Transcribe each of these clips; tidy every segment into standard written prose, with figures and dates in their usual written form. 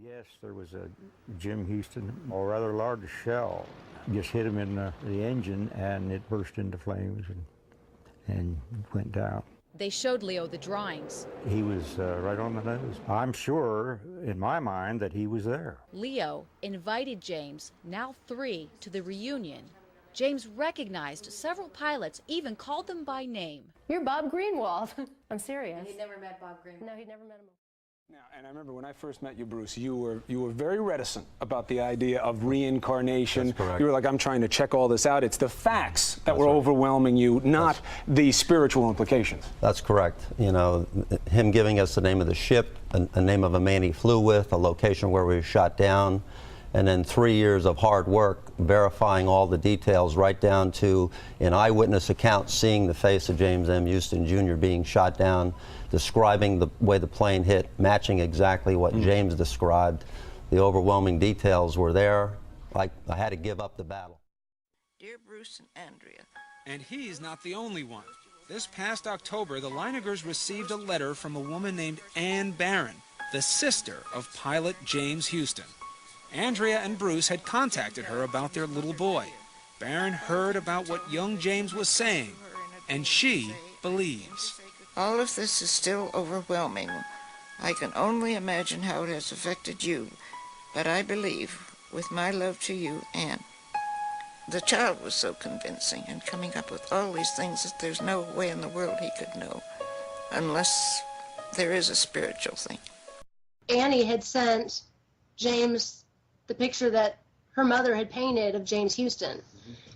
Yes, there was a Jim Houston, a rather large shell, just hit him in the engine, and it burst into flames and went down. They showed Leo the drawings. He was right on the nose. I'm sure, in my mind, that he was there. Leo invited James, now 3, to the reunion. James recognized several pilots, even called them by name. You're Bob Greenwald. I'm serious. He'd never met Bob Greenwald. No, he'd never met him. Now, and I remember when I first met you, Bruce, you were very reticent about the idea of reincarnation. That's correct. You were like, I'm trying to check all this out. It's the facts that were overwhelming you, not the spiritual implications. That's correct. You know, him giving us the name of the ship, a name of a man he flew with, a location where we were shot down, and then 3 years of hard work verifying all the details right down to an eyewitness account seeing the face of James M. Houston Jr. being shot down, describing the way the plane hit, matching exactly what James described. The overwhelming details were there. I had to give up the battle. Dear Bruce and Andrea. And he's not the only one. This past October, the Leinegers received a letter from a woman named Ann Barron, the sister of pilot James Houston. Andrea and Bruce had contacted her about their little boy. Barron heard about what young James was saying, and she believes. All of this is still overwhelming. I can only imagine how it has affected you, but I believe, with my love to you, Anne. The child was so convincing and coming up with all these things that there's no way in the world he could know, unless there is a spiritual thing. Annie had sent James the picture that her mother had painted of James Houston.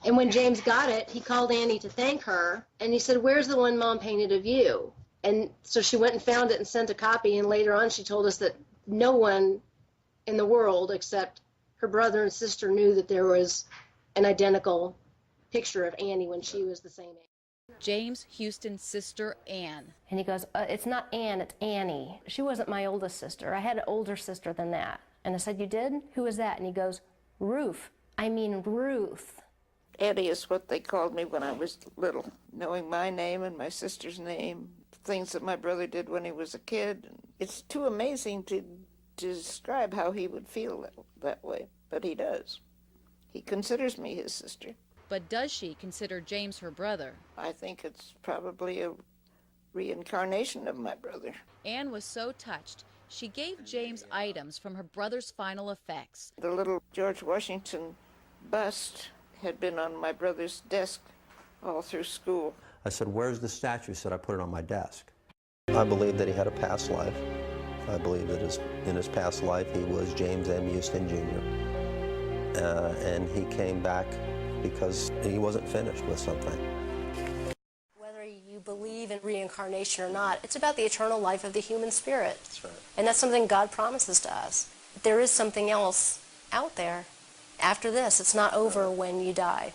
And when James got it, he called Annie to thank her, and he said, "Where's the one Mom painted of you?" And so she went and found it and sent a copy, and later on she told us that no one in the world except her brother and sister knew that there was an identical picture of Annie when she was the same age. James Houston's sister, Ann. And he goes, "It's not Ann, it's Annie. She wasn't my oldest sister. I had an older sister than that." And I said, "You did? Who was that?" And he goes, "Ruth. I mean Ruth." Annie is what they called me when I was little, knowing my name and my sister's name, things that my brother did when he was a kid. It's too amazing to describe how he would feel that way, but he does. He considers me his sister. But does she consider James her brother? I think it's probably a reincarnation of my brother. Ann was so touched, she gave James items from her brother's final effects. The little George Washington bust had been on my brother's desk all through school. I said, "Where's the statue?" He said, "I put it on my desk." I believe that he had a past life. I believe that in his past life he was James M. Houston Jr. And he came back because he wasn't finished with something. Whether you believe in reincarnation or not, it's about the eternal life of the human spirit. That's right. And that's something God promises to us. There is something else out there. After this, it's not over when you die.